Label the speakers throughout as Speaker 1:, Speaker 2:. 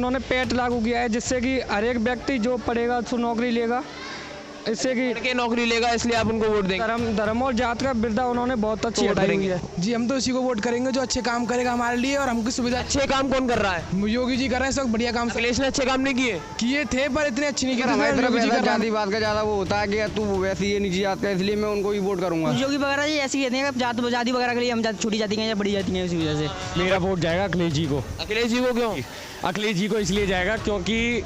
Speaker 1: उन्होंने पैट लागू किया है, जिससे कि हर एक व्यक्ति जो पढ़ेगा तो नौकरी लेगा, इससे कि
Speaker 2: लड़के नौकरी लेगा, इसलिए आप उनको वोट देंगे।
Speaker 1: धर्म और जात का वृद्धा उन्होंने बहुत अच्छी
Speaker 2: वोट
Speaker 1: हटाई हुई है।
Speaker 3: जी हम तो इसी को वोट करेंगे जो अच्छे काम करेगा हमारे लिए और हमको सुविधा।
Speaker 2: अच्छे काम कौन कर रहा है?
Speaker 3: योगी जी कर रहे हैं, सब बढ़िया काम
Speaker 2: अखिलेश ने अच्छे काम नहीं किए।
Speaker 3: किए थे पर इतने अच्छे नहीं किए।
Speaker 4: हमारी तरफ
Speaker 3: योगी जी
Speaker 4: ऐसा
Speaker 3: कर रहे हैं।
Speaker 4: जातिवाद का ज़्यादा वो होता है कि तू वैसी है नीची जात का, इसलिए मैं उनको ही वोट करूंगा।
Speaker 5: योगी वगैरह जी ऐसी कहते हैं कि जाति वगैरह के लिए हम छोटी जाति के हैं या बड़ी जाति के हैं, इसी वजह से
Speaker 1: मेरा वोट जाएगा अखिलेश जी को।
Speaker 2: अखिलेश जी को क्यों?
Speaker 1: अखिलेश जी को इसलिए जाएगा क्योंकि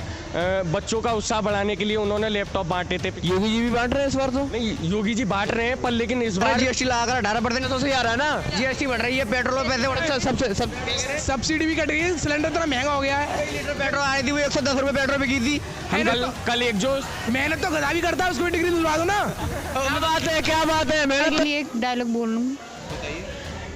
Speaker 1: बच्चों का उत्साह बढ़ाने के लिए उन्होंने लैपटॉप बांटे थे।
Speaker 2: योगी जी भी बांट रहे हैं इस बार तो।
Speaker 1: नहीं, योगी जी बांट रहे हैं, पर लेकिन इस बार
Speaker 4: जीएसटी लगाकर 18%
Speaker 2: तो सही आ रहा है ना।
Speaker 4: जीएसटी बढ़ रही है, पेट्रोल और पैसे बढ़
Speaker 2: सबसे
Speaker 3: सब्सिडी भी कट गई है, सिलेंडर इतना महंगा हो गया है।
Speaker 4: लीटर पेट्रोल आ रही थी वो 110 रुपये पेट्रोल पे की थी।
Speaker 1: कल एक जो
Speaker 3: मेहनत तो गधा भी करता है, उसको भी डिग्री दिलवा दो ना।
Speaker 2: क्या बात है, क्या बात है।
Speaker 6: के लिए एक डायलॉग बोल लूँ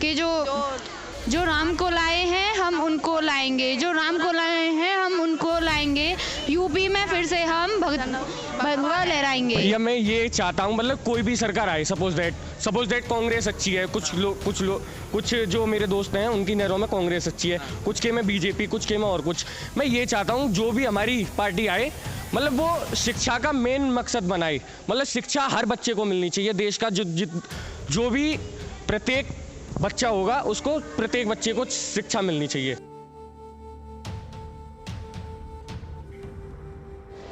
Speaker 6: कि जो राम को लाए हैं हम उनको लाएंगे, जो राम को लाए हैं हम उनको लाएंगे, यूपी में फिर से हम भगवा लहराएंगे।
Speaker 1: भैया मैं ये चाहता हूँ, मतलब कोई भी सरकार आए, सपोज दैट कांग्रेस अच्छी है, कुछ जो मेरे दोस्त हैं उनकी नज़रों में कांग्रेस अच्छी है, कुछ के में बीजेपी, कुछ के में और कुछ। मैं ये चाहता हूँ जो भी हमारी पार्टी आए, मतलब वो शिक्षा का मेन मकसद बनाए, मतलब शिक्षा हर बच्चे को मिलनी चाहिए। देश का जो भी प्रत्येक बच्चा होगा उसको, प्रत्येक बच्चे को शिक्षा मिलनी चाहिए।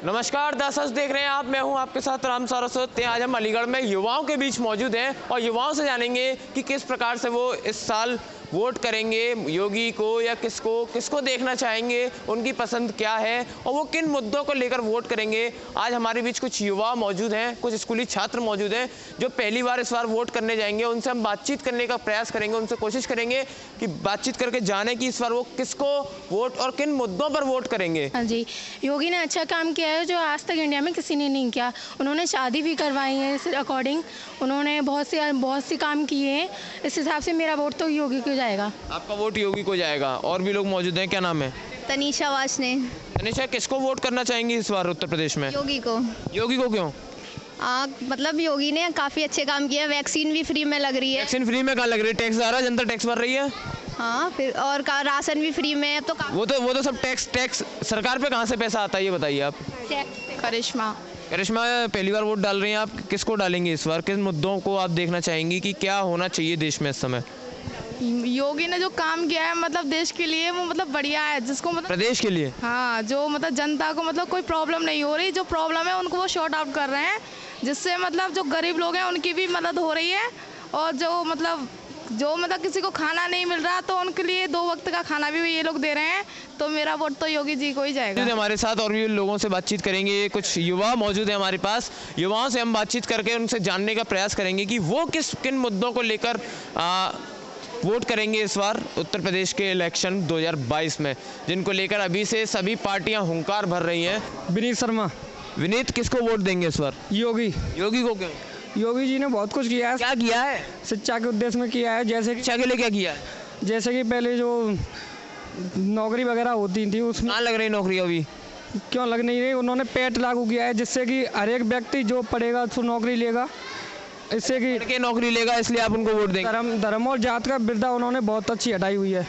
Speaker 2: नमस्कार दर्शक, देख रहे हैं आप, मैं हूं आपके साथ राम सारस्वत। आज हम अलीगढ़ में युवाओं के बीच मौजूद हैं और युवाओं से जानेंगे कि किस प्रकार से वो इस साल वोट करेंगे योगी को या किसको देखना चाहेंगे, उनकी पसंद क्या है और वो किन मुद्दों को लेकर वोट करेंगे। आज हमारे बीच कुछ युवा मौजूद हैं, कुछ स्कूली छात्र मौजूद हैं जो पहली बार इस बार वोट करने जाएंगे। उनसे हम बातचीत करने का प्रयास करेंगे, उनसे कोशिश करेंगे कि बातचीत करके जाने कि इस बार वो किसको वोट और किन मुद्दों पर वोट करेंगे।
Speaker 7: हाँ जी, योगी ने अच्छा काम किया है जो आज तक इंडिया में किसी ने नहीं किया। उन्होंने शादी भी करवाई है, इस अकॉर्डिंग उन्होंने बहुत सी काम किए हैं। इस हिसाब से मेरा वोट तो योगी को जाएगा।
Speaker 2: आपका वोट योगी को जाएगा। और भी लोग मौजूद हैं, क्या नाम है?
Speaker 8: तनीषा वासने।
Speaker 2: तनिषा, किसको वोट करना चाहेंगी इस बार उत्तर प्रदेश में?
Speaker 8: योगी को।
Speaker 2: योगी को क्यों?
Speaker 8: मतलब योगी ने काफ़ी अच्छे काम किए, वैक्सीन भी फ्री में लग रही है।
Speaker 2: वैक्सीन फ्री में कहाँ लग रही है? टैक्स आ रहा है, जनता टैक्स भर रही है।
Speaker 8: हाँ, फिर और राशन भी फ्री में है तो
Speaker 2: वो तो सब टैक्स सरकार पे कहाँ से पैसा आता है ये बताइए आप।
Speaker 7: करिश्मा
Speaker 2: पहली बार वोट डाल रही हैं आप, किसको डालेंगे इस बार? किन मुद्दों को आप देखना चाहेंगी कि क्या होना चाहिए देश में इस समय?
Speaker 7: योगी ने जो काम किया है मतलब देश के लिए, वो मतलब बढ़िया है, जिसको मतलब
Speaker 2: प्रदेश के लिए।
Speaker 7: हाँ, जो मतलब जनता को मतलब कोई प्रॉब्लम नहीं हो रही, जो प्रॉब्लम है उनको वो शॉर्ट आउट कर रहे हैं, जिससे मतलब जो गरीब लोग हैं उनकी भी मदद हो रही है। और जो मतलब किसी को खाना नहीं मिल रहा तो उनके लिए 2 वक्त का खाना भी ये लोग दे रहे हैं। तो मेरा वोट तो योगी जी को ही जाएगा।
Speaker 2: हमारे साथ और भी लोगों से बातचीत करेंगे, कुछ युवा मौजूद है हमारे पास। युवाओं से हम बातचीत करके उनसे जानने का प्रयास करेंगे कि वो किन मुद्दों को लेकर वोट करेंगे इस बार उत्तर प्रदेश के इलेक्शन 2022 में, जिनको लेकर अभी से सभी पार्टियां हुंकार भर रही हैं।
Speaker 1: विनीत शर्मा।
Speaker 2: विनीत, किसको वोट देंगे इस बार?
Speaker 1: योगी
Speaker 2: को क्यों?
Speaker 1: योगी जी ने बहुत कुछ किया है।
Speaker 2: क्या किया है?
Speaker 1: शिक्षा के उद्देश्य में किया है, जैसे कि
Speaker 2: शिक्षा के लिए क्या किया है?
Speaker 1: जैसे कि पहले जो नौकरी वगैरह होती थी उसमें
Speaker 2: कहाँ लग रही नौकरी अभी?
Speaker 1: क्यों लग नहीं रही, उन्होंने पैट लागू किया है, जिससे कि हर एक व्यक्ति जो पढ़ेगा तो नौकरी लेगा, इससे कि
Speaker 2: लड़के नौकरी लेगा, इसलिए आप उनको वोट देंगे।
Speaker 1: धर्म और जात का वृद्धा उन्होंने बहुत अच्छी हटाई हुई है,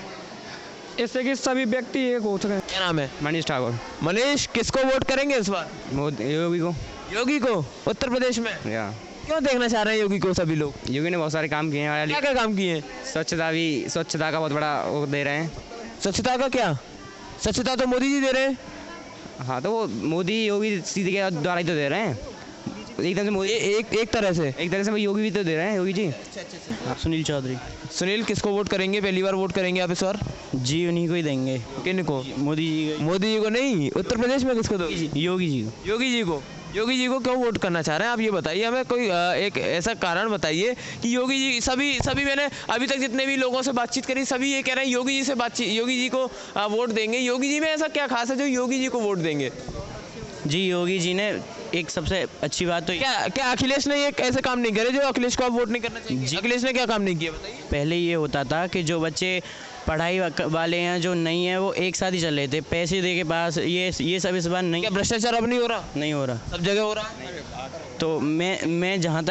Speaker 1: इससे कि सभी व्यक्ति एक हो सके।
Speaker 2: क्या नाम है?
Speaker 4: मनीष ठाकुर।
Speaker 2: मनीष, किसको वोट करेंगे इस बार?
Speaker 4: योगी को।
Speaker 2: योगी को उत्तर प्रदेश में? क्यों देखना चाह रहे हैं योगी को सभी लोग?
Speaker 4: योगी ने बहुत सारे काम किए हैं।
Speaker 2: क्या काम किए हैं?
Speaker 4: स्वच्छता का बहुत बड़ा वो दे रहे हैं।
Speaker 2: स्वच्छता का क्या? स्वच्छता तो मोदी जी दे रहे हैं।
Speaker 4: हाँ, तो वो मोदी योगी सीधे के द्वारा ही तो दे रहे हैं, एकदम से मोदी।
Speaker 2: एक तरह से
Speaker 4: योगी भी तो दे रहे हैं, योगी जी।
Speaker 5: सुनील चौधरी।
Speaker 2: सुनील, किसको वोट करेंगे? पहली बार वोट करेंगे आप इस बार?
Speaker 5: जी उन्हीं को ही देंगे।
Speaker 2: किन को?
Speaker 5: मोदी जी
Speaker 2: को नहीं, उत्तर प्रदेश में किसको दो?
Speaker 5: योगी जी को।
Speaker 2: योगी जी को क्यों वोट करना चाह रहे हैं आप, ये बताइए हमें। कोई एक ऐसा कारण बताइए कि योगी जी, सभी मैंने अभी तक जितने भी लोगों से बातचीत करी, सभी ये कह रहे हैं योगी जी को वोट देंगे। योगी जी में ऐसा क्या खास है जो योगी जी को वोट देंगे?
Speaker 5: जी योगी जी ने एक सबसे अच्छी बात तो
Speaker 2: क्या अखिलेश ने एक ऐसे काम नहीं करे जो अखिलेश को आप वोट नहीं करना चाहिए? अखिलेश ने क्या काम नहीं किया बताइए।
Speaker 5: पहले ये होता था कि जो बच्चे पढ़ाई वाले हैं जो नहीं है वो एक साथ ही चल रहे थे, पैसे दे के पास, ये सब इस बार नहीं।
Speaker 2: क्या भ्रष्टाचार अब नहीं हो रहा?
Speaker 5: नहीं हो रहा,
Speaker 2: सब जगह हो रहा है।
Speaker 5: तो मैं जहाँ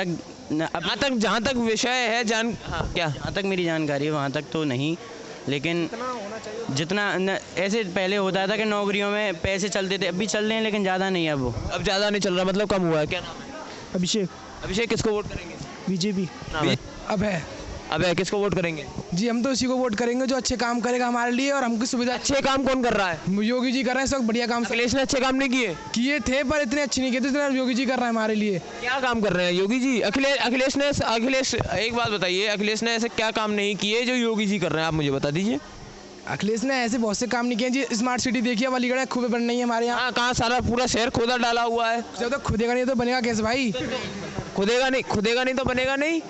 Speaker 5: तक
Speaker 2: विषय है जहाँ तक मेरी जानकारी है वहाँ तक तो नहीं,
Speaker 5: लेकिन जितना ऐसे पहले होता था कि नौकरियों में पैसे चलते थे, अभी चल रहे हैं लेकिन ज़्यादा नहीं है अब वो।
Speaker 2: अब ज़्यादा नहीं चल रहा, मतलब कम हुआ है। क्या नाम है?
Speaker 3: अभिषेक
Speaker 2: अभिषेक, किसको वोट करेंगे?
Speaker 3: बीजेपी।
Speaker 2: नाम है?
Speaker 3: अब है
Speaker 2: अब है, किसको वोट करेंगे?
Speaker 3: जी, हम तो उसी को वोट करेंगे जो अच्छे काम करेगा हमारे लिए और हमकी सुविधा।
Speaker 2: अच्छे काम कौन कर रहा है?
Speaker 3: योगी जी कर रहे हैं, सब बढ़िया काम
Speaker 2: अखिलेश ने अच्छे काम नहीं किए?
Speaker 3: किए थे पर इतने अच्छे नहीं किए थे जितना योगी जी कर रहे हैं हमारे लिए।
Speaker 2: क्या काम कर रहे हैं योगी जी? अखिलेश एक बात बताइए, अखिलेश ने ऐसे क्या काम नहीं किए जो योगी जी कर रहे हैं, आप मुझे बता दीजिए।
Speaker 3: अखिलेश ने ऐसे बहुत से काम नहीं किए जी। स्मार्ट सिटी देखिए, अलीगढ़ खूबे बन रही है हमारे यहाँ।
Speaker 2: हाँ, कहाँ सारा पूरा शहर खोदा डाला हुआ है।
Speaker 3: जब तक खुदेगा नहीं तो बनेगा कैसे भाई?
Speaker 2: खुदेगा नहीं तो बनेगा नहीं।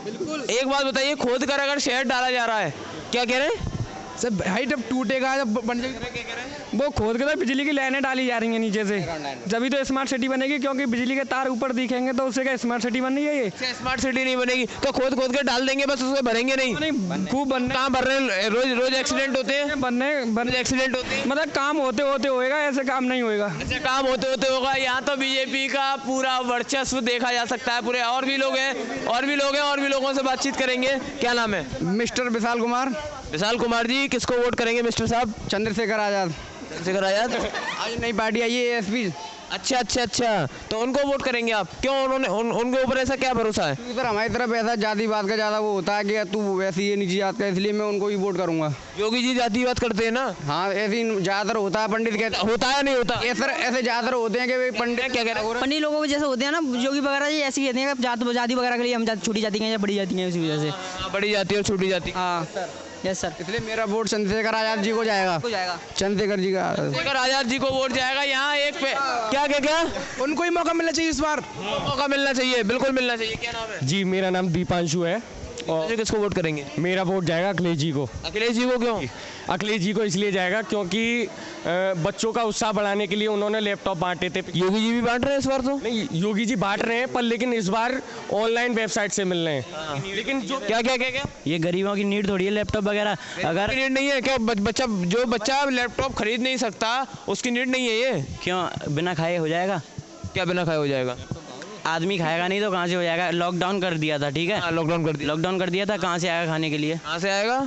Speaker 2: एक बात बताइए, खोद कर अगर शहर डाला जा रहा है, क्या कह रहे हैं
Speaker 3: सर भाई? जब टूटेगा, जब बन जाएगा,
Speaker 1: वो खोद के तो बिजली की लाइनें डाली जा रही हैं नीचे से, जभी तो स्मार्ट सिटी बनेगी, क्योंकि बिजली के तार ऊपर दिखेंगे तो उससे क्या स्मार्ट सिटी बन रही है? ये
Speaker 2: स्मार्ट सिटी नहीं बनेगी तो खोद के डाल देंगे, बस उसमें भरेंगे नहीं।
Speaker 1: खूब बनने,
Speaker 2: कहाँ भर रहे हैं? रोज एक्सीडेंट होते हैं,
Speaker 1: बनने
Speaker 2: एक्सीडेंट होते हैं।
Speaker 1: मतलब काम होते होते होएगा, ऐसे काम नहीं होएगा।
Speaker 2: अच्छा, काम होते होते होगा। यहाँ तो बीजेपी का पूरा वर्चस्व देखा जा सकता है पूरे। और भी लोग हैं, और भी लोगों से बातचीत करेंगे। क्या नाम है?
Speaker 4: मिस्टर विशाल कुमार।
Speaker 2: विशाल कुमार जी, किसको वोट करेंगे मिस्टर साहब?
Speaker 4: चंद्रशेखर आज़ाद।
Speaker 2: चंद्रशेखर आजाद।
Speaker 4: आज नई पार्टी आई है एसपी।
Speaker 2: अच्छा, तो उनको वोट करेंगे आप? क्यों, उनके ऊपर ऐसा क्या भरोसा है?
Speaker 4: सर हमारी तरफ ऐसा जातिवाद का ज़्यादा वो होता है कि तू वैसी ये नीची जात का, इसलिए मैं उनको ही वोट करूंगा।
Speaker 2: योगी जी जातिवाद करते हैं ना?
Speaker 4: हाँ, ऐसे ज़्यादातर होता है। पंडित कहते
Speaker 2: होता है, नहीं होता?
Speaker 4: ये सर ऐसे ज़्यादातर होते हैं कि भाई पंडित
Speaker 2: क्या कह रहे हैं?
Speaker 5: पंडित लोगों को जैसे होते हैं ना, योगी वगैरह जी ऐसे ही कहते हैं कि जाति वगैरह के लिए हम छोटी जाति हैं या बड़ी जाति हैं, इसी वजह से।
Speaker 2: बड़ी जाति और छोटी जाति।
Speaker 5: हाँ यस सर।
Speaker 4: इसलिए मेरा वोट चंद्रशेखर आज़ाद जी को जाएगा। चंद्रशेखर जी का।
Speaker 2: चंद्रशेखर आजाद जी को वोट जाएगा। यहाँ एक क्या
Speaker 3: उनको ही मौका मिलना चाहिए इस बार।
Speaker 2: मौका मिलना चाहिए, बिल्कुल मिलना चाहिए। क्या नाम है?
Speaker 1: जी, मेरा नाम दीपांशु है और
Speaker 2: किसको वोट करेंगे?
Speaker 1: मेरा वोट जाएगा अखिलेश जी को।
Speaker 2: अखिलेश जी को क्यों?
Speaker 1: अखिलेश जी को इसलिए जाएगा क्योंकि बच्चों का उत्साह बढ़ाने के लिए उन्होंने लैपटॉप बांटे थे।
Speaker 2: योगी जी भी बांट रहे हैं इस बार तो?
Speaker 1: नहीं, योगी जी बांट रहे हैं पर लेकिन इस बार ऑनलाइन वेबसाइट से मिल रहे हैं। लेकिन जो
Speaker 2: क्या
Speaker 5: ये गरीबों की नीड थोड़ी है लैपटॉप वगैरह। अगर
Speaker 2: नीड नहीं है क्या? जो बच्चा लैपटॉप खरीद नहीं सकता उसकी नीड नहीं है ये?
Speaker 5: क्यों, बिना खाए हो जाएगा?
Speaker 2: क्या बिना खाए हो जाएगा?
Speaker 5: आदमी खाएगा नहीं तो कहाँ से हो जाएगा? लॉकडाउन कर दिया था, ठीक है, लॉकडाउन कर दिया था, कहाँ से आएगा खाने के लिए?
Speaker 2: कहाँ से आएगा?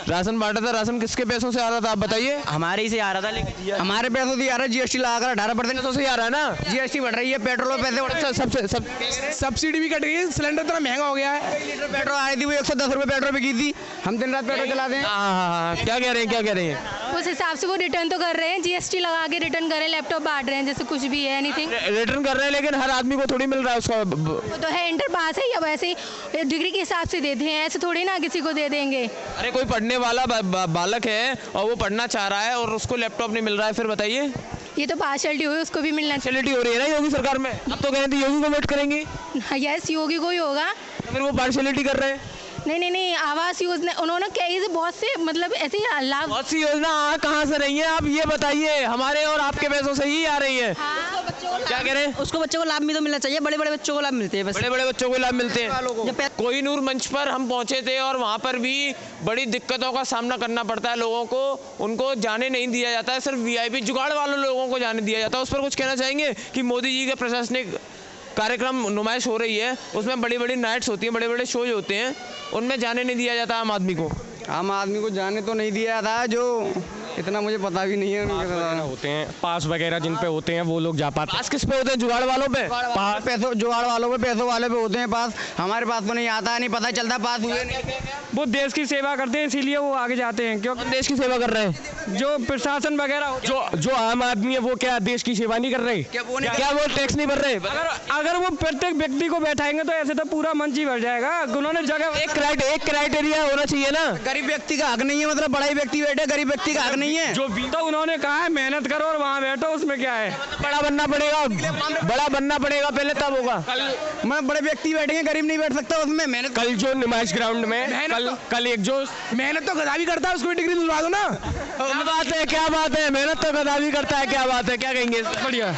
Speaker 2: राशन बांटा था। राशन किसके पैसों से आ रहा था आप बताइए?
Speaker 5: हमारे ही से आ रहा था, लेकिन
Speaker 4: हमारे पैसों से आ रहा है। जीएसटी लगाकर 18%
Speaker 2: से आ रहा है ना?
Speaker 4: जीएसटी बढ़ रही है, पेट्रोल पैसे बढ़ रहे हैं,
Speaker 3: सब्सिडी भी कट गई है, सिलेंडर इतना महंगा हो गया है।
Speaker 4: पेट्रोल आई थी वो 110 रुपये पेट्रोल पे की थी। हम दिन रात पेट्रोल चलाते हैं।
Speaker 2: हाँ, क्या कह रहे हैं?
Speaker 7: उस हिसाब से वो रिटर्न तो कर रहे हैं, जीएसटी लगा के रिटर्न कर रहे हैं, लैपटॉप बांट रहे हैं जैसे कुछ भी है, एनीथिंग
Speaker 2: रिटर्न कर रहे हैं, लेकिन हर आदमी को थोड़ी मिल रहा है उसका।
Speaker 7: वो तो है, इंटर पास है या वैसे ही डिग्री के हिसाब से देते हैं, ऐसे थोड़ी ना किसी को दे देंगे।
Speaker 2: अरे कोई पढ़ने वाला बालक है और वो पढ़ना चाह रहा है और उसको लैपटॉप नहीं मिल रहा है, फिर बताइए?
Speaker 7: ये तो पार्शलिटी हुई, उसको भी मिलना
Speaker 2: पार्शलिटी हो रही है ना योगी सरकार में। अब तो कह रहे थे योगी को वोट करेंगे।
Speaker 7: चाहिए। यस, योगी को ही होगा।
Speaker 2: तो फिर वो पार्शलिटी कर रहे हैं।
Speaker 7: नहीं, आवास योजना उन्होंने कई से बहुत से मतलब ऐसे लाभ।
Speaker 2: बहुत सी योजना कहाँ से रही है आप ये बताइए? हमारे और आपके पैसों से ही आ रही है। क्या कह रहे हैं?
Speaker 5: उसको बच्चों को लाभ भी तो मिलना चाहिए, बड़े बड़े बच्चों को लाभ मिलते हैं,
Speaker 2: बड़े बच्चों को लाभ मिलते हैं। कोहिनूर मंच पर हम पहुंचे थे और वहाँ पर भी बड़ी दिक्कतों का सामना करना पड़ता है लोगों को। उनको जाने नहीं दिया जाता है, सिर्फ वीआईपी जुगाड़ वालों लोगों को जाने दिया जाता है। उस पर कुछ कहना चाहेंगे कि मोदी जी के प्रशासनिक कार्यक्रम नुमाइश हो रही है, उसमें बड़ी बड़ी नाइट्स होती हैं, बड़े बड़े शोज होते हैं, उनमें जाने नहीं दिया जाता आम आदमी को?
Speaker 4: आम आदमी को जाने तो नहीं दिया था, जो इतना मुझे पता भी नहीं है।
Speaker 1: होते हैं पास वगैरह जिन पे होते हैं वो लोग जा पाते हैं।
Speaker 2: पास किस पे होते हैं? जुगाड़ वालों पे?
Speaker 4: पैसों जुगाड़ वालों पे, पैसों वाले पे होते हैं पास। हमारे पास तो नहीं आता, नहीं पता चलता पास हुए नहीं।
Speaker 1: वो देश की सेवा करते हैं इसीलिए वो आगे जाते हैं। क्योंकि
Speaker 2: देश की सेवा कर रहे हैं
Speaker 1: जो प्रशासन वगैरह जो आम आदमी है वो क्या देश की सेवा नहीं कर रहे?
Speaker 2: क्या वो टैक्स नहीं भर रहे?
Speaker 1: अगर वो प्रत्येक व्यक्ति को बैठाएंगे तो ऐसे तो पूरा मंच ही भर जाएगा। उन्होंने जगह
Speaker 2: एक क्राइटेरिया होना चाहिए ना।
Speaker 4: गरीब व्यक्ति का हक नहीं है, मतलब बड़ा ही व्यक्ति बैठे, गरीब व्यक्ति का हक नहीं है।
Speaker 1: जो भी तो उन्होंने कहा है मेहनत करो और वहाँ बैठो, उसमें क्या है?
Speaker 2: बड़ा बनना पड़ेगा पहले, तब होगा।
Speaker 4: मैं बड़े व्यक्ति बैठेंगे, गरीब नहीं बैठ सकता उसमें। मेहनत
Speaker 1: कल जो नुमाइश ग्राउंड में कल एक जो
Speaker 3: मेहनत तो गधा भी करता है, उसको डिग्री दिलवा दो ना।
Speaker 2: क्या बात है? मेहनत तो गधा भी करता है, क्या बात है? क्या कहेंगे?
Speaker 1: बढ़िया।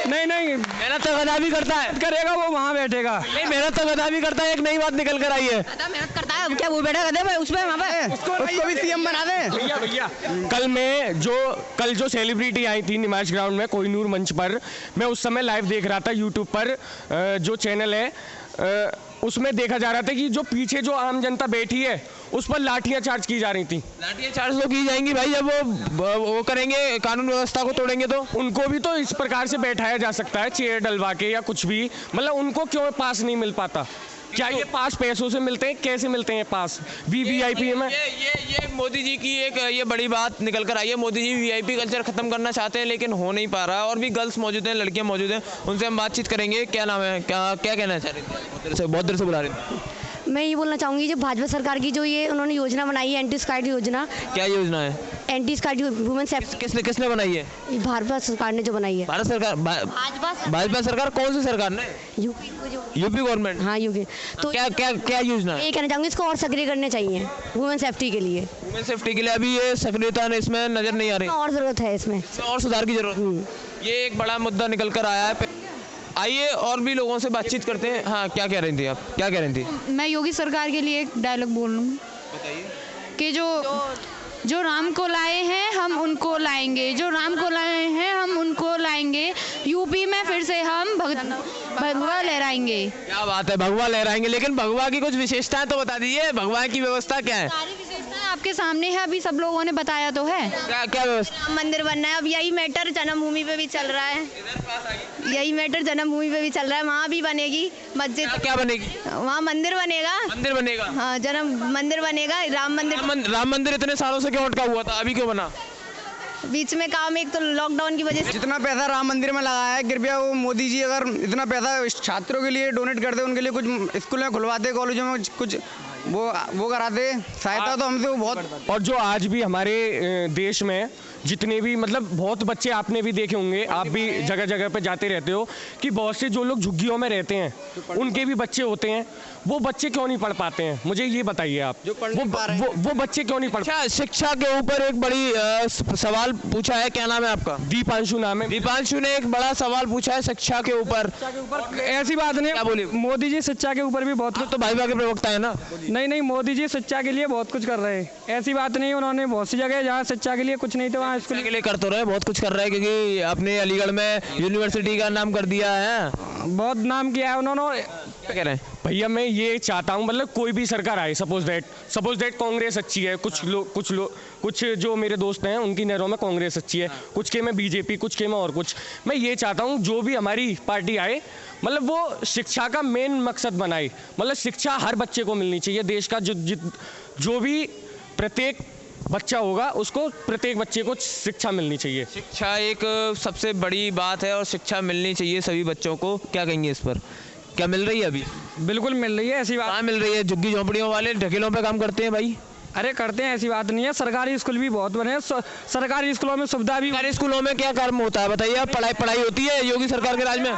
Speaker 1: नहीं,
Speaker 2: मेहनत तो गधा भी करता है,
Speaker 1: करेगा वो वहाँ बैठेगा।
Speaker 2: नहीं, मेहनत तो गधा भी करता है। एक नई बात निकल कर आई है।
Speaker 5: मेहनत करता है, क्या वो बैठा गधे उसमें वहाँ पे?
Speaker 4: उसको भी सीएम बना दे
Speaker 1: भैया। कल जो सेलिब्रिटी आई थी नुमाइश ग्राउंड में कोहिनूर मंच पर, मैं उस समय लाइव देख रहा था यूट्यूब पर जो चैनल है उसमें देखा जा रहा था कि जो पीछे जो आम जनता बैठी है उस पर लाठियां चार्ज की जा रही थी।
Speaker 2: लाठियां चार्ज तो की जाएंगी भाई, जब वो करेंगे, कानून व्यवस्था को तोड़ेंगे तो
Speaker 1: उनको भी तो इस प्रकार से बैठाया जा सकता है, चेयर डलवा के या कुछ भी। मतलब उनको क्यों पास नहीं मिल पाता? क्या ये पास पैसों से मिलते हैं? कैसे मिलते हैं पास? वीवीआईपी में
Speaker 2: ये मोदी जी की एक ये बड़ी बात निकल कर आई है। मोदी जी वीआईपी कल्चर खत्म करना चाहते हैं लेकिन हो नहीं पा रहा। और भी गर्ल्स मौजूद हैं, लड़कियां मौजूद हैं, उनसे हम बातचीत करेंगे। क्या नाम है, क्या कहना चाह रही थी? बहुत देर से बुला रही थी।
Speaker 9: मैं ये बोलना चाहूँगी जो भाजपा सरकार की जो ये उन्होंने योजना बनाई है एंटी स्काइड योजना।
Speaker 2: क्या योजना है?
Speaker 9: Anti skid women safety.
Speaker 2: किसने बनाई है?
Speaker 9: भाजपा सरकार ने जो बनाई है।
Speaker 2: भारत सरकार? भाजपा सरकार? कौन सी सरकार ने? UP government.
Speaker 9: हाँ यूपी। तो
Speaker 2: क्या योजना है?
Speaker 9: ये कहना चाहूँगी इसको और सक्रिय करने चाहिए वुमेन सेफ्टी के लिए।
Speaker 2: वुमेन सेफ्टी के लिए अभी ये सक्रियता इसमें नजर नहीं आ रही,
Speaker 9: और ज़रूरत है इसमें
Speaker 2: और सुधार की जरूरत। ये एक बड़ा मुद्दा निकल कर आया है। आइए और भी लोगों से बातचीत करते हैं। हाँ, क्या कह रही थी आप? क्या कह रही थी?
Speaker 6: मैं योगी सरकार के लिए एक डायलॉग बोल लूँगी।
Speaker 2: बताइए।
Speaker 6: कि जो राम को लाए हैं हम उनको लाएंगे, जो राम को लाए हैं हम उनको लाएंगे। यूपी में फिर से हम भगवा लहराएंगे।
Speaker 2: क्या बात है, भगवा लहराएंगे। लेकिन भगवा की कुछ विशेषताएं तो बता दीजिए। भगवा की व्यवस्था क्या है?
Speaker 6: सारी विशेषताएं आपके सामने है, अभी सब लोगों ने बताया तो है।
Speaker 2: क्या व्यवस्था?
Speaker 8: मंदिर बनना है। अब यही मैटर जन्मभूमि पे भी चल रहा है, यही मैटर जन्मभूमि पे भी चल रहा है। वहाँ भी बनेगी मस्जिद।
Speaker 2: क्या बनेगी?
Speaker 8: वहाँ मंदिर बनेगा।
Speaker 2: मंदिर बनेगा?
Speaker 8: हाँ, जन्म मंदिर बनेगा। राम मंदिर
Speaker 2: इतने सालों से क्यों अटका हुआ था, अभी क्यों बना?
Speaker 8: बीच में काम, एक तो लॉकडाउन की वजह से।
Speaker 4: जितना पैसा राम मंदिर में लगाया है, कृपया वो मोदी जी अगर इतना पैसा छात्रों के लिए डोनेट करते, उनके लिए कुछ स्कूल में खुलवाते, कॉलेजों में कुछ वो कराते सहायता, तो हमसे वो बहुत।
Speaker 1: और जो आज भी हमारे देश में जितने भी मतलब बहुत बच्चे आपने भी देखे होंगे, आप भी जगह जगह पे जाते रहते हो कि बहुत से जो लोग झुग्गियों में रहते हैं उनके भी बच्चे होते हैं। वो बच्चे क्यों नहीं पढ़ पाते हैं? मुझे ये बताइए आप, वो बच्चे क्यों नहीं पढ़?
Speaker 2: शिक्षा के ऊपर एक बड़ी सवाल पूछा है। क्या नाम है आपका?
Speaker 1: दीपांशु नाम है।
Speaker 2: दीपांशु ने एक बड़ा सवाल पूछा है शिक्षा के ऊपर।
Speaker 3: ऐसी बात नहीं।
Speaker 2: क्या बोली?
Speaker 3: मोदी जी शिक्षा के ऊपर भी बहुत कुछ।
Speaker 2: तो भाजपा के प्रवक्ता है ना?
Speaker 3: नहीं, मोदी जी शिक्षा के लिए बहुत कुछ कर रहे हैं। ऐसी बात नहीं, उन्होंने बहुत सी जगह जहाँ शिक्षा के लिए कुछ नहीं तो वहाँ
Speaker 2: स्कूल के लिए कर तो रहे, बहुत कुछ कर रहे हैं, क्योंकि अपने अलीगढ़ में यूनिवर्सिटी का नाम कर दिया है,
Speaker 3: बहुत नाम किया है उन्होंने।
Speaker 2: क्या कह रहे हैं
Speaker 1: भैया? मैं ये चाहता हूँ मतलब कोई भी सरकार आए, सपोज दैट कांग्रेस अच्छी है, कुछ जो मेरे दोस्त हैं उनकी नज़रों में कांग्रेस अच्छी है, कुछ के में बीजेपी, कुछ के में और कुछ। मैं ये चाहता हूँ जो भी हमारी पार्टी आए मतलब वो शिक्षा का मेन मकसद बनाए। मतलब शिक्षा हर बच्चे को मिलनी चाहिए। देश का जो भी प्रत्येक बच्चा होगा उसको, प्रत्येक बच्चे को शिक्षा मिलनी चाहिए।
Speaker 2: शिक्षा एक सबसे बड़ी बात है और शिक्षा मिलनी चाहिए सभी बच्चों को। क्या कहेंगे इस पर? क्या मिल रही है अभी?
Speaker 3: बिल्कुल मिल रही है, ऐसी बात।
Speaker 2: कहाँ मिल रही है? झुग्गी झोंपड़ियों वाले ढकेलों पे काम करते हैं भाई।
Speaker 3: अरे करते हैं, ऐसी बात नहीं है। सरकारी स्कूल भी बहुत बने हैं, सरकारी स्कूलों में सुविधा भी।
Speaker 2: सरकारी स्कूलों में क्या काम होता है बताइए आप? पढ़ाई होती है योगी सरकार के राज में?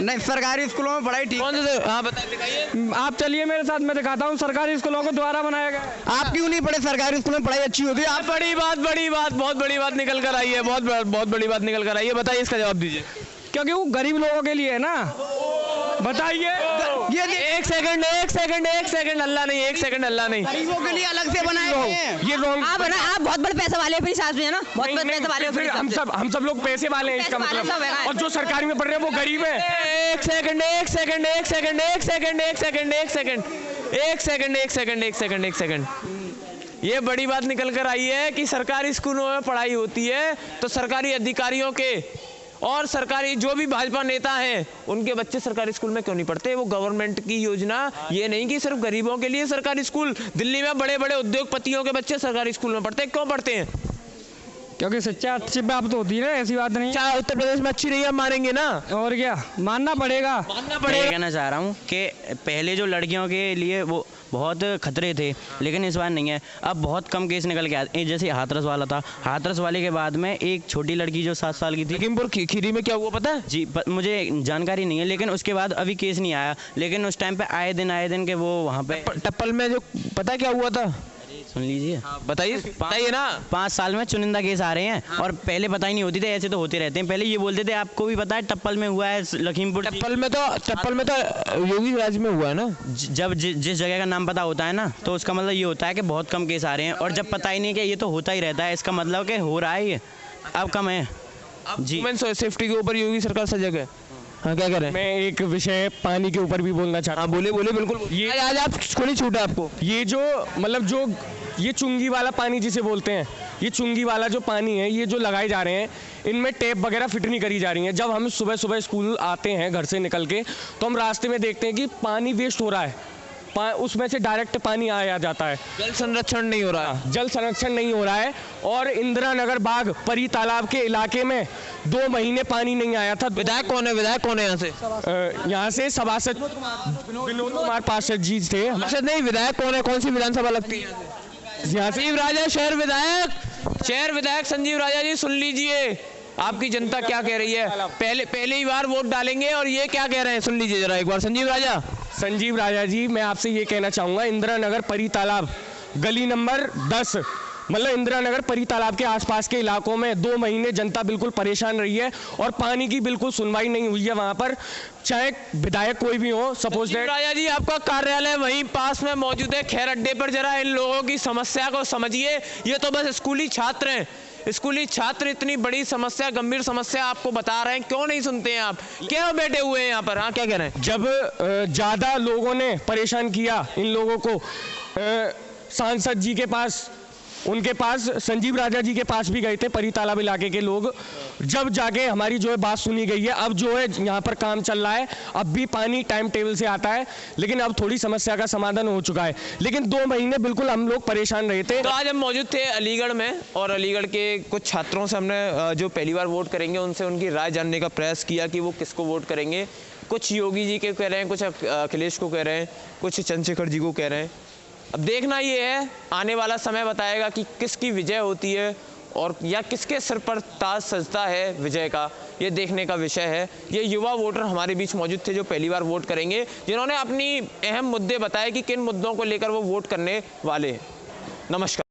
Speaker 4: नहीं, सरकारी स्कूलों में पढ़ाई ठीक।
Speaker 2: कौन से? हाँ बताइए, दिखाइए।
Speaker 3: आप चलिए मेरे साथ, मैं दिखाता हूँ। सरकारी स्कूलों को द्वारा बनाया गया।
Speaker 4: आप क्यों नहीं पढ़े? सरकारी स्कूलों में पढ़ाई अच्छी होती है।
Speaker 2: आप बहुत बड़ी बात निकल कर आई है, बहुत बड़ी बात निकल कर आई है। बताइए, इसका जवाब दीजिए।
Speaker 3: क्योंकि वो गरीब लोगों के लिए है ना। बताइए।
Speaker 2: ये एक सेकंड, अल्लाह नहीं, एक सेकंड, अल्लाह नहीं।
Speaker 4: गरीबों के लिए अलग से बनाए हैं।
Speaker 1: ये रॉन्ग।
Speaker 9: आप बहुत बड़े पैसे वाले अपने हिसाब से है ना, बहुत बड़े पैसे वाले।
Speaker 1: फिर हम सब लोग पैसे वाले हैं इसका मतलब। और जो सरकारी में पढ़ रहे हैं वो गरीब है।
Speaker 2: एक सेकंड। ये बड़ी बात निकल कर आई है कि सरकारी स्कूलों में पढ़ाई होती है तो सरकारी अधिकारियों के और सरकारी जो भी भाजपा नेता हैं उनके बच्चे सरकारी स्कूल में क्यों नहीं पढ़ते? वो गवर्नमेंट की योजना ये नहीं कि सिर्फ गरीबों के लिए सरकारी स्कूल। दिल्ली में बड़े बड़े उद्योगपतियों के बच्चे सरकारी स्कूल में पढ़ते हैं। क्यों पढ़ते हैं?
Speaker 3: क्योंकि शिक्षा अच्छी प्राप्त होती है, ऐसी बात नहीं।
Speaker 2: चाहे उत्तर प्रदेश में अच्छी नहीं है, मानेंगे ना।
Speaker 3: और क्या, मानना पड़ेगा।
Speaker 5: कहना चाह रहा हूँ कि पहले जो लड़कियों के लिए वो बहुत खतरे थे, लेकिन इस बार नहीं है। अब बहुत कम केस निकल के आते। जैसे हाथरस वाला था, हाथरस वाले के बाद में एक छोटी लड़की जो 7 साल की थी,
Speaker 2: लखीमपुर खीरी में क्या हुआ पता है?
Speaker 5: जी मुझे जानकारी नहीं है, लेकिन उसके बाद अभी केस नहीं आया। लेकिन उस टाइम पे आए दिन के वो वहाँ पे
Speaker 2: टप्पल में जो पता है क्या हुआ था?
Speaker 5: सुन लीजिए।
Speaker 2: बताइए ना।
Speaker 5: 5 साल में चुनिंदा केस आ रहे हैं और पहले पता ही नहीं होती थे। ऐसे तो होते रहते हैं। पहले ये बोलते थे आपको भी पता है टप्पल में हुआ है, लखीमपुर।
Speaker 2: टप्पल में तो योगी राज में हुआ है ना।
Speaker 5: जब जिस जगह का नाम पता होता है ना, तो उसका मतलब ये होता है कि बहुत कम केस आ रहे हैं। और जब पता ही नहीं कि ये तो होता ही रहता है, इसका मतलब कि हो रहा है ये अब कम है। जी,
Speaker 2: वुमेन सेफ्टी के ऊपर योगी सरकार सजग है। हाँ क्या कह रहे हैं?
Speaker 1: मैं एक विषय पानी के ऊपर भी बोलना चाहता
Speaker 2: हाँ बोले बोले बिल्कुल
Speaker 1: ये-
Speaker 2: आज आप कोई छूटा आपको?
Speaker 1: हूँ। ये जो मतलब जो ये चुंगी वाला पानी जिसे बोलते हैं, ये चुंगी वाला जो पानी है, ये जो लगाए जा रहे हैं, इनमें टेप वगैरह फिट नहीं करी जा रही है। जब हम सुबह सुबह स्कूल आते हैं घर से निकल के, तो हम रास्ते में देखते हैं कि पानी वेस्ट हो रहा है, उसमें से डायरेक्ट पानी आया जाता है।
Speaker 2: जल संरक्षण नहीं हो रहा है।
Speaker 1: जल संरक्षण नहीं हो रहा है। और इंदिरा नगर बाग परी तालाब के इलाके में 2 महीने पानी नहीं आया था।
Speaker 2: विधायक कौन है? विधायक कौन है यहाँ से?
Speaker 1: यहाँ से सभासद विनोद कुमार पार्षद जी थे।
Speaker 2: पार्षद नहीं, विधायक कौन है? कौन सी विधानसभा लगती है?
Speaker 1: यहाँ से
Speaker 2: संजीव राजा शहर विधायक संजीव राजा जी, सुन लीजिए आपकी जनता क्या कह रही है। पहले ही बार वोट डालेंगे और ये क्या कह रहे हैं, सुन लीजिए जरा एक बार। संजीव राजा जी, मैं आपसे ये कहना चाहूँगा, इंदिरा नगर परी तालाब गली नंबर 10, मतलब इंदिरा नगर परी तालाब के आसपास के इलाकों में 2 महीने जनता बिल्कुल परेशान रही है और पानी की बिल्कुल सुनवाई नहीं हुई है वहाँ पर, चाहे विधायक कोई भी हो। सपोज दैट राजा जी, आपका कार्यालय वहीं पास में मौजूद है खैर अड्डे पर, जरा इन लोगों की समस्या को समझिए। ये तो बस स्कूली छात्र हैं, स्कूली छात्र इतनी बड़ी समस्या, गंभीर समस्या आपको बता रहे हैं, क्यों नहीं सुनते हैं आप? क्यों बैठे हुए हैं यहाँ पर? हाँ क्या कह रहे हैं?
Speaker 1: जब ज़्यादा लोगों ने परेशान किया इन लोगों को, सांसद जी के पास, उनके पास, संजीव राजा जी के पास भी गए थे परी तालाब इलाके के लोग, जब जाके हमारी जो है बात सुनी गई है। अब जो है यहाँ पर काम चल रहा है, अब भी पानी टाइम टेबल से आता है, लेकिन अब थोड़ी समस्या का समाधान हो चुका है, लेकिन 2 महीने बिल्कुल हम लोग परेशान रहे थे।
Speaker 2: तो आज हम मौजूद थे अलीगढ़ में और अलीगढ़ के कुछ छात्रों से हमने जो पहली बार वोट करेंगे उनसे उनकी राय जानने का प्रयास किया कि वो किसको वोट करेंगे। कुछ योगी जी के कह रहे हैं, कुछ अखिलेश को कह रहे हैं, कुछ चंद्रशेखर जी को कह रहे हैं। अब देखना ये है, आने वाला समय बताएगा कि किसकी विजय होती है और या किसके सिर पर ताज सजता है विजय का, ये देखने का विषय है। ये युवा वोटर हमारे बीच मौजूद थे जो पहली बार वोट करेंगे, जिन्होंने अपनी अहम मुद्दे बताए कि किन मुद्दों को लेकर वो वोट करने वाले हैं। नमस्कार।